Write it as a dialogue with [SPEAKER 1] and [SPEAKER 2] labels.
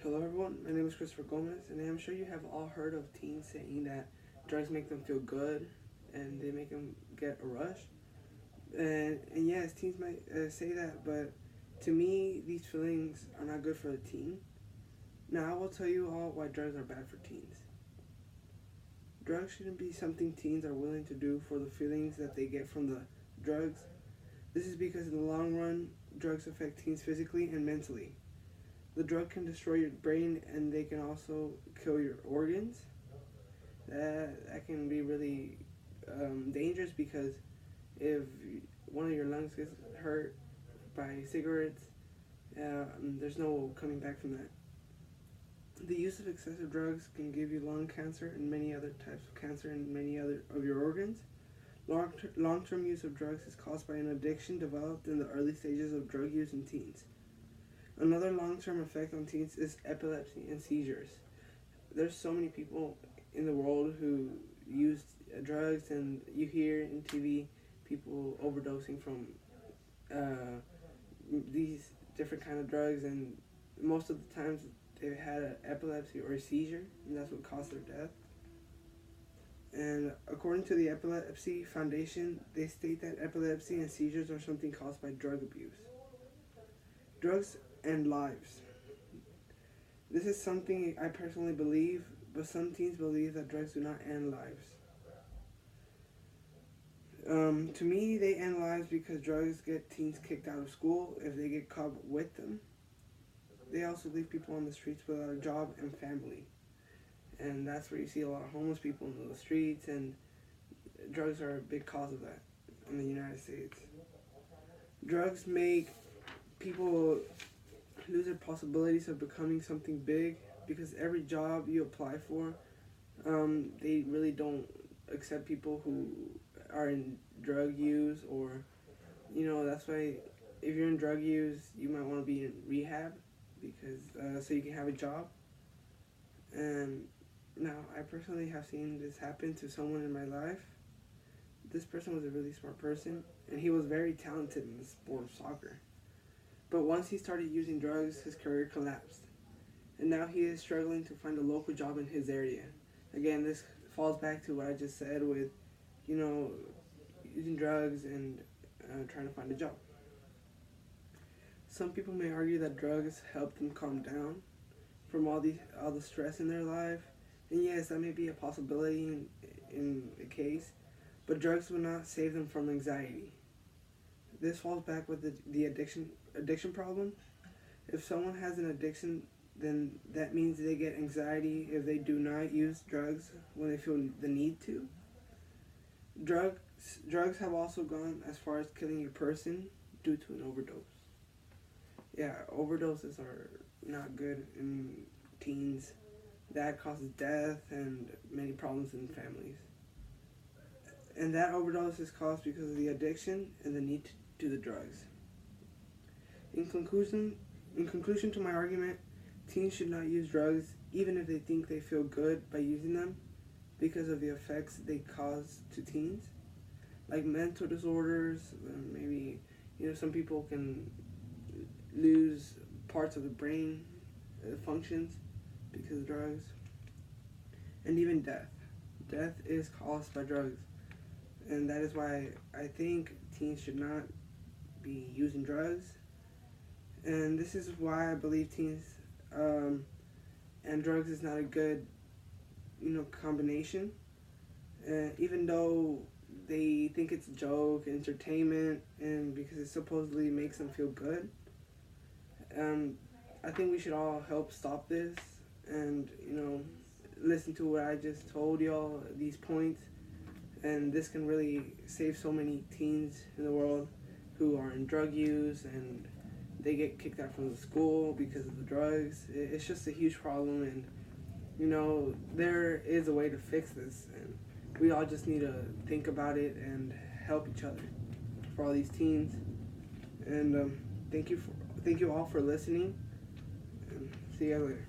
[SPEAKER 1] Hello everyone, my name is Christopher Gomez, and I'm sure you have all heard of teens saying that drugs make them feel good and they make them get a rush. And yes, teens might say that, but to me, these feelings are not good for a teen. Now, I will tell you all why drugs are bad for teens. Drugs shouldn't be something teens are willing to do for the feelings that they get from the drugs. This is because in the long run, drugs affect teens physically and mentally. The drug can destroy your brain and they can also kill your organs. That can be really dangerous because if one of your lungs gets hurt by cigarettes, there's no coming back from that. The use of excessive drugs can give you lung cancer and many other types of cancer in many other of your organs. Long-term use of drugs is caused by an addiction developed in the early stages of drug use in teens. Another long-term effect on teens is epilepsy and seizures. There's so many people in the world who use drugs, and you hear in TV people overdosing from these different kind of drugs, and most of the times they've had an epilepsy or a seizure, and that's what caused their death. And according to the Epilepsy Foundation, they state that epilepsy and seizures are something caused by drug abuse. Drugs end lives. This is something I personally believe, but some teens believe that drugs do not end lives. To me, they end lives because drugs get teens kicked out of school if they get caught with them. They also leave people on the streets without a job and family. And that's where you see a lot of homeless people in the streets, and drugs are a big cause of that in the United States. Drugs make people lose their possibilities of becoming something big because every job you apply for, they really don't accept people who are in drug use, or that's why if you're in drug use you might want to be in rehab because so you can have a job. And now I personally have seen this happen to someone in my life. This person was a really smart person and he was very talented in the sport of soccer. But once he started using drugs, his career collapsed. And now he is struggling to find a local job in his area. Again, this falls back to what I just said with, using drugs and trying to find a job. Some people may argue that drugs help them calm down from all the stress in their life. And yes, that may be a possibility in a case, but drugs will not save them from anxiety. This falls back with the addiction problem. If someone has an addiction, then that means they get anxiety if they do not use drugs when they feel the need to. Drugs have also gone as far as killing a person due to an overdose. Yeah, overdoses are not good in teens. That causes death and many problems in families. And that overdose is caused because of the addiction and the need to do the drugs. In conclusion to my argument, teens should not use drugs even if they think they feel good by using them because of the effects they cause to teens, like mental disorders. Maybe some people can lose parts of the brain functions because of drugs, and even death. Death is caused by drugs, and that is why I think teens should not be using drugs. And this is why I believe teens and drugs is not a good combination. Even though they think it's a joke, entertainment, and because it supposedly makes them feel good, I think we should all help stop this and listen to what I just told y'all, these points, and this can really save so many teens in the world who are in drug use and they get kicked out from the school because of the drugs. It's just a huge problem, and there is a way to fix this, and we all just need to think about it and help each other for all these teens. And thank you all for listening, and see you guys later.